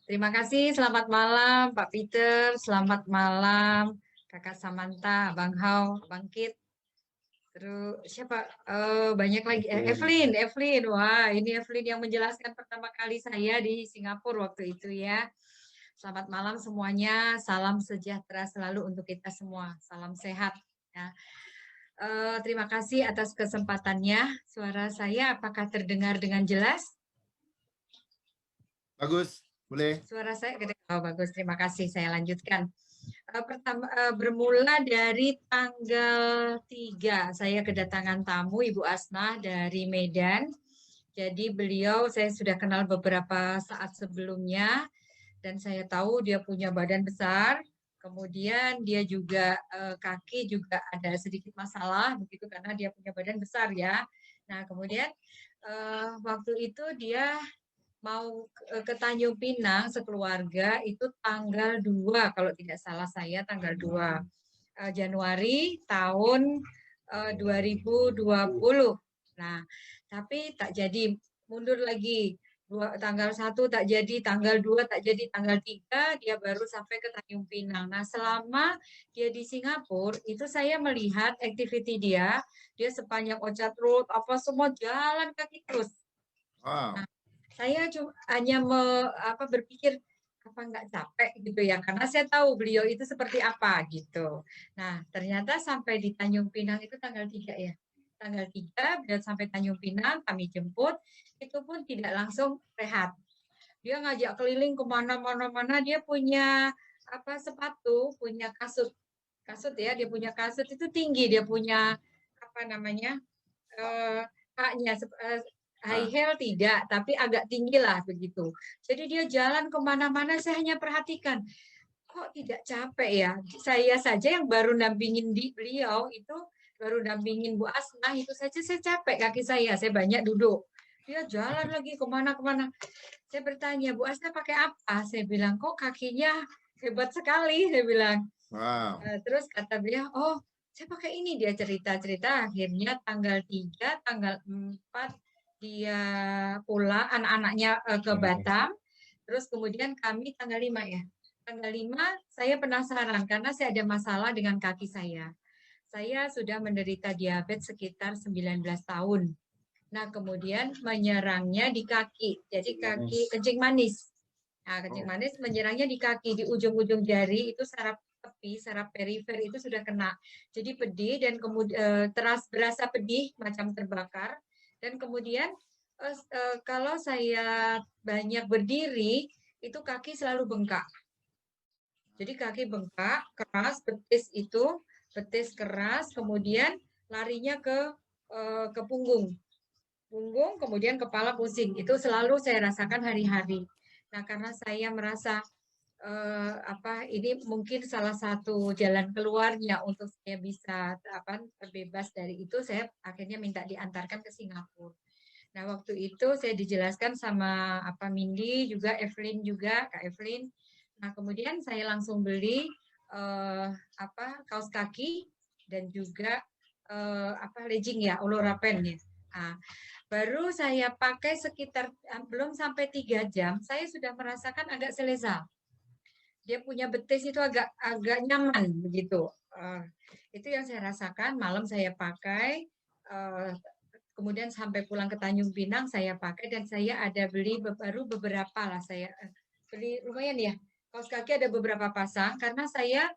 Terima kasih. Selamat malam, Pak Peter. Selamat malam, Kakak Samantha, Bang Hao, Bang Kit. Terus siapa? Banyak lagi. Evelyn. Wah, ini Evelyn yang menjelaskan pertama kali saya di Singapura waktu itu ya. Selamat malam semuanya. Salam sejahtera selalu untuk kita semua. Salam sehat. Ya. Terima kasih atas kesempatannya. Suara saya apakah terdengar dengan jelas? Bagus, boleh. Suara saya oh, bagus. Terima kasih. Saya lanjutkan. Bermula dari tanggal 3 saya kedatangan tamu Ibu Asnah dari Medan. Jadi beliau saya sudah kenal beberapa saat sebelumnya dan saya tahu dia punya badan besar. Kemudian dia juga kaki juga ada sedikit masalah begitu karena dia punya badan besar ya. Nah, kemudian waktu itu dia mau ke Tanjung Pinang sekeluarga itu tanggal 2 kalau tidak salah saya tanggal 2 Januari tahun 2020. Nah, tapi tak jadi mundur lagi. Tanggal 1 tak jadi, tanggal 2 tak jadi, tanggal 3 dia baru sampai ke Tanjung Pinang. Nah, selama dia di Singapura itu saya melihat activity dia sepanjang Orchard Road apa semua jalan kaki terus. Wow. Nah, saya hanya berpikir apa nggak capek gitu ya karena saya tahu beliau itu seperti apa gitu. Nah, ternyata sampai di Tanjung Pinang itu tanggal 3 ya. Tanggal 3 beliau sampai Tanjung Pinang kami jemput itu pun tidak langsung rehat. Dia ngajak keliling kemana-mana dia punya sepatu, punya kasut. Kasut ya, dia punya kasut itu tinggi, dia punya apa namanya? eh, haknya high Ah, heel tidak, tapi agak tinggi lah begitu. Jadi dia jalan kemana-mana saya hanya perhatikan, kok tidak capek ya? Saya saja yang baru nampingin di beliau itu baru nampingin Bu Asna itu saja saya capek kaki saya banyak duduk. Dia jalan lagi kemana-kemana. Saya bertanya, Bu Asna pakai apa? Saya bilang, kok kakinya hebat sekali, saya bilang. wow. Terus kata beliau, oh saya pakai ini dia cerita-cerita akhirnya tanggal 3, tanggal 4 dia pulang anak-anaknya ke Batam. Terus kemudian kami tanggal 5 ya. Tanggal 5 saya penasaran karena saya ada masalah dengan kaki saya. Saya sudah menderita diabetes sekitar 19 tahun. Nah, kemudian menyerangnya di kaki. Jadi kaki kencing manis. Nah, kencing manis menyerangnya di kaki, di ujung-ujung jari itu saraf tepi, saraf perifer itu sudah kena. Jadi pedih dan kemudian berasa pedih macam terbakar dan kemudian kalau saya banyak berdiri itu kaki selalu bengkak. Jadi kaki bengkak, keras, betis keras, kemudian larinya ke punggung. Punggung, kemudian kepala pusing. Itu selalu saya rasakan hari-hari. Nah, karena saya merasa ini mungkin salah satu jalan keluarnya untuk saya bisa terbebas dari itu, saya akhirnya minta diantarkan ke Singapura. Nah, waktu itu saya dijelaskan sama Mindy juga, Evelyn juga, Kak Evelyn. Nah, kemudian saya langsung beli kaos kaki dan juga legging ya, Oloropen ya. Nah, baru saya pakai sekitar belum sampai 3 jam, saya sudah merasakan agak selesa. Dia punya betis itu agak agak nyaman begitu. Itu yang saya rasakan. Malam saya pakai. Kemudian sampai pulang ke Tanjung Pinang saya pakai dan saya ada beli baru beberapa lah saya beli lumayan ya. Kaos kaki ada beberapa pasang karena saya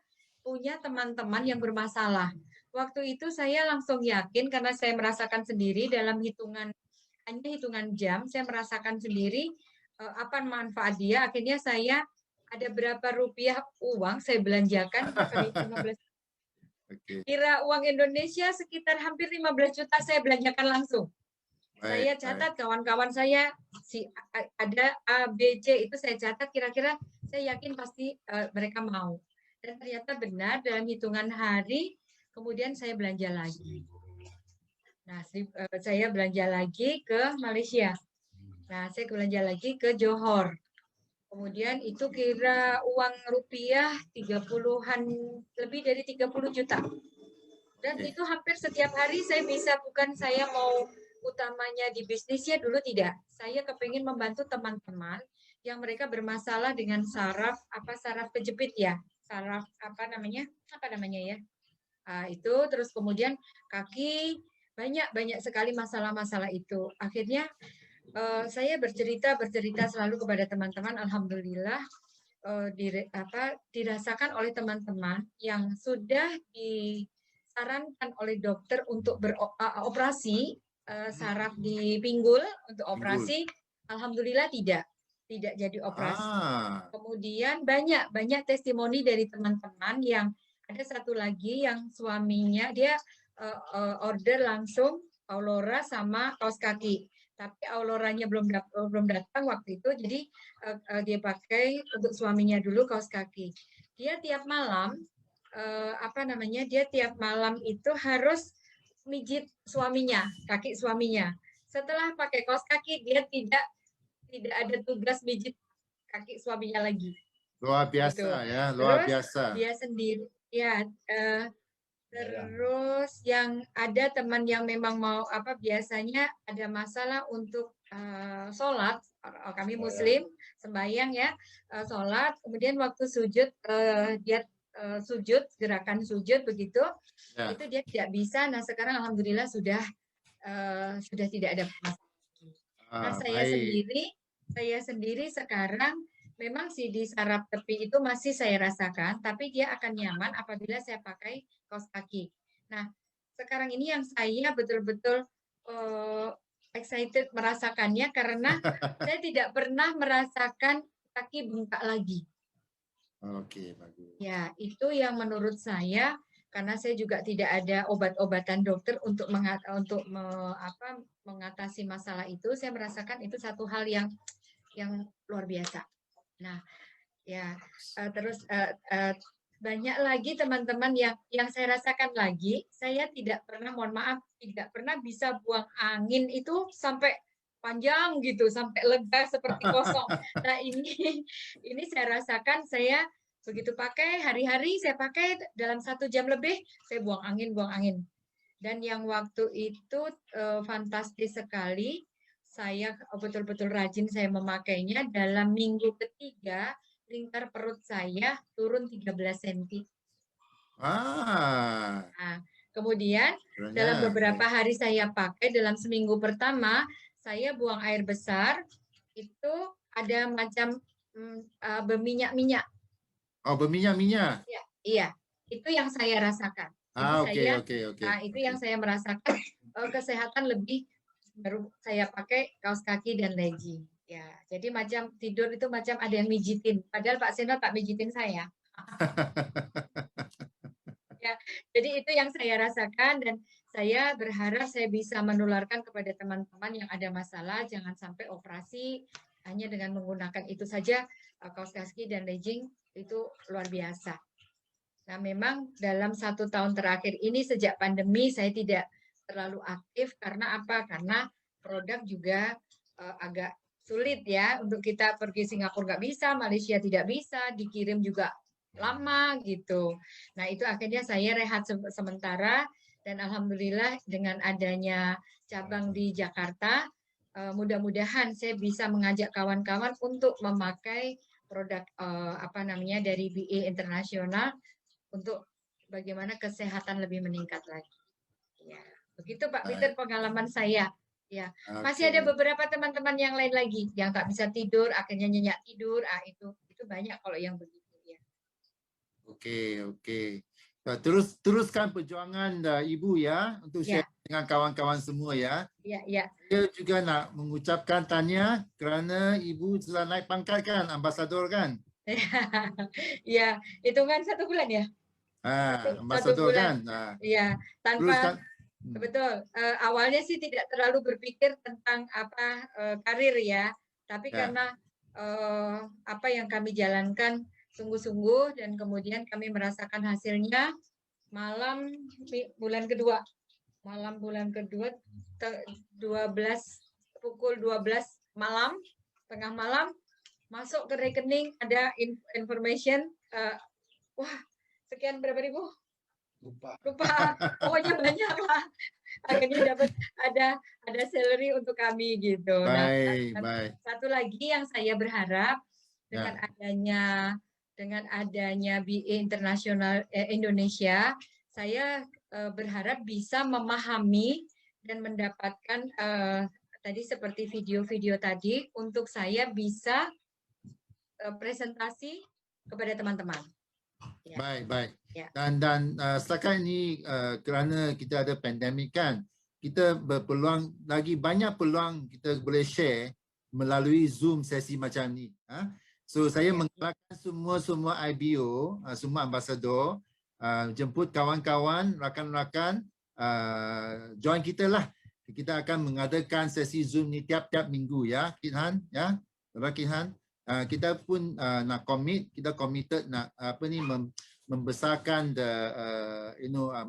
punya teman-teman yang bermasalah. Waktu itu saya langsung yakin karena saya merasakan sendiri dalam hanya hitungan jam saya merasakan sendiri apa manfaat dia. Akhirnya saya ada berapa rupiah uang saya belanjakan berapa nih 15 Oke, kira uang Indonesia sekitar hampir 15 juta saya belanjakan langsung. baik, Saya baik. catat kawan-kawan saya ada A, B, C itu saya catat kira-kira saya yakin pasti mereka mau. Dan ternyata benar dalam hitungan hari kemudian saya belanja lagi. Nah, saya belanja lagi ke Malaysia. Nah, saya belanja lagi ke Johor. Kemudian itu kira uang rupiah 30-an, lebih dari 30 juta. Dan Oke. itu hampir setiap hari saya bisa, bukan saya mau utamanya di bisnisnya dulu tidak. Saya kepingin membantu teman-teman yang mereka bermasalah dengan saraf kejepit ya, saraf apa namanya ya. Itu terus kemudian kaki, banyak sekali masalah-masalah itu. Akhirnya saya bercerita selalu kepada teman-teman. Alhamdulillah dirasakan oleh teman-teman yang sudah disarankan oleh dokter untuk beroperasi saraf di pinggul untuk operasi. Alhamdulillah tidak jadi operasi. Kemudian banyak testimoni dari teman-teman yang ada satu lagi yang suaminya dia order langsung Aurora sama kaos kaki, tapi Auroranya belum datang waktu itu, jadi dia pakai untuk suaminya dulu kaos kaki. Dia tiap malam dia tiap malam itu harus mijit suaminya, kaki suaminya. Setelah pakai kaos kaki dia tidak ada tugas mijit kaki suaminya lagi. Luar biasa gitu. Ya, luar terus biasa. Dia sendiri ya. Terus yang ada teman yang memang mau biasanya ada masalah untuk sholat, kami Muslim sembahyang ya, sholat, kemudian waktu sujud dia sujud, gerakan sujud begitu, itu dia tidak bisa. Nah sekarang alhamdulillah sudah tidak ada masalah. Nah saya sendiri sekarang memang sih di saraf tepi itu masih saya rasakan, tapi dia akan nyaman apabila saya pakai kaos kaki. Nah, sekarang ini yang saya betul-betul excited merasakannya karena saya tidak pernah merasakan kaki bengkak lagi. Oke, bagus. Ya, itu yang menurut saya, karena saya juga tidak ada obat-obatan dokter untuk mengatasi masalah itu, saya merasakan itu satu hal yang luar biasa. Nah, ya terus banyak lagi teman-teman yang saya rasakan lagi, saya tidak pernah, mohon maaf, tidak pernah bisa buang angin itu sampai panjang gitu, sampai lega seperti kosong. Nah ini saya rasakan, saya begitu pakai hari-hari, saya pakai dalam 1 jam lebih, saya buang angin. Dan yang waktu itu fantastis sekali, saya betul-betul rajin saya memakainya. Dalam minggu ketiga, lingkar perut saya turun 13 cm. Nah, kemudian dalam beberapa hari saya pakai, dalam seminggu pertama, saya buang air besar, itu ada macam berminyak-minyak. Oh, berminyak-minyak? Ya, iya, itu yang saya rasakan. Itu yang saya merasakan kesehatan lebih, baru saya pakai kaos kaki dan legging. Ya, jadi macam tidur itu macam ada yang mijitin. Padahal Pak Seno tak mijitin saya. Ya, jadi itu yang saya rasakan dan saya berharap saya bisa menularkan kepada teman-teman yang ada masalah, jangan sampai operasi hanya dengan menggunakan itu saja, kaos kaki dan legging itu luar biasa. Nah, memang dalam 1 tahun terakhir ini sejak pandemi saya tidak terlalu aktif karena apa? Karena produk juga agak sulit ya, untuk kita pergi Singapura nggak bisa, Malaysia tidak bisa, dikirim juga lama gitu. Nah itu akhirnya saya rehat sementara dan alhamdulillah dengan adanya cabang di Jakarta, mudah-mudahan saya bisa mengajak kawan-kawan untuk memakai produk dari BA Internasional untuk bagaimana kesehatan lebih meningkat lagi. Ya, begitu Pak Peter pengalaman saya. Ya, masih ada beberapa teman-teman yang lain lagi yang tak bisa tidur, akhirnya nyenyak tidur. Itu banyak kalau yang begitu ya. Oke. Teruskan perjuangan Ibu ya untuk share dengan kawan-kawan semua ya. Ya. Saya juga nak mengucapkan tahniah kerana Ibu telah naik pangkat kan, ambasador kan? Ya, hitungan 1 bulan ya. Ambasador kan? Iya, tanpa betul. Awalnya sih tidak terlalu berpikir tentang karir ya, tapi karena apa yang kami jalankan sungguh-sungguh dan kemudian kami merasakan hasilnya bulan kedua, pukul 12 malam, tengah malam, masuk ke rekening ada information, wah sekian berapa ribu? Lupa. Pokoknya banyak lah. akhirnya dapat ada salary untuk kami gitu. Nah, Baik, baik. satu lagi yang saya berharap Ya. dengan adanya BA Internasional Indonesia, saya berharap bisa memahami dan mendapatkan tadi seperti video-video tadi untuk saya bisa presentasi kepada teman-teman. Ya. Baik, baik. Ya. Dan setakat ini kerana kita ada pandemik kan, kita berpeluang, lagi banyak peluang kita boleh share melalui Zoom sesi macam ni. So saya menggalakkan semua IBO, semua ambasador, jemput kawan-kawan, rakan-rakan, join kita lah. Kita akan mengadakan sesi Zoom ni tiap-tiap minggu ya, Kit Han, ya. Kit Han. Kita pun nak kita committed nak membesarkan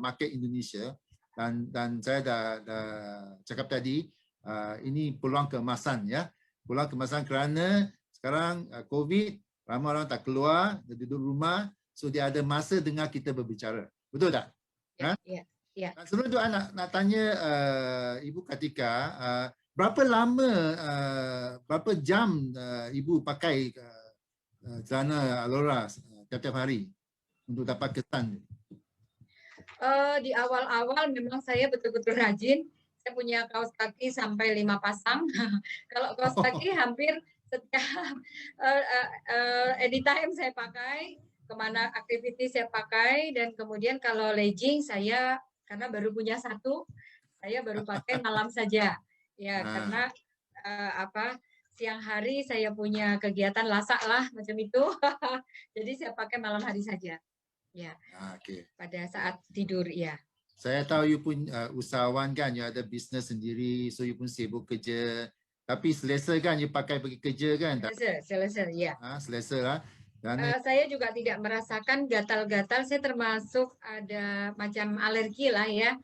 market Indonesia, dan saya dah cakap tadi ini peluang keemasan ya, peluang keemasan kerana sekarang COVID, ramai orang tak keluar, dia duduk rumah, so dia ada masa dengar kita berbicara, betul tak? Ya. Sebelum tu nak tanya Ibu Kartika, berapa lama, berapa jam Ibu pakai celana Alora tiap-tiap hari untuk dapat kesan? Di awal-awal memang saya betul-betul rajin. Saya punya kaos kaki sampai 5 pasang. Kalau kaos kaki hampir setiap anytime saya pakai, kemana aktiviti saya pakai, dan kemudian kalau legging saya karena baru punya satu, saya baru pakai malam saja. Ya, karena siang hari saya punya kegiatan lasak lah macam itu. Jadi saya pakai malam hari saja. Ya. Okay. Pada saat tidur ya. Saya tahu you pun usahawan kan, you ada bisnes sendiri, so you pun sibuk kerja. Tapi selesa kan you pakai pergi kerja kan? Selesa, ya. Selesa lah. Saya juga tidak merasakan gatal-gatal. Saya termasuk ada macam alergi lah ya.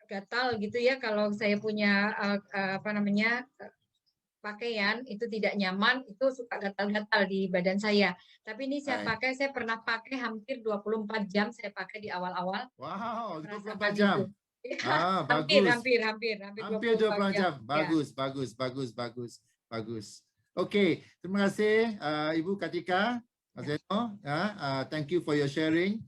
Gatal gitu ya kalau saya punya pakaian itu tidak nyaman, itu suka gatal-gatal di badan saya. Tapi ini saya pernah pakai hampir 24 jam saya pakai di awal-awal. Wow, 24 jam. Hampir Hampir 24 jam. Bagus. Okey, terima kasih Ibu Kartika. Mas Zeno, thank you for your sharing.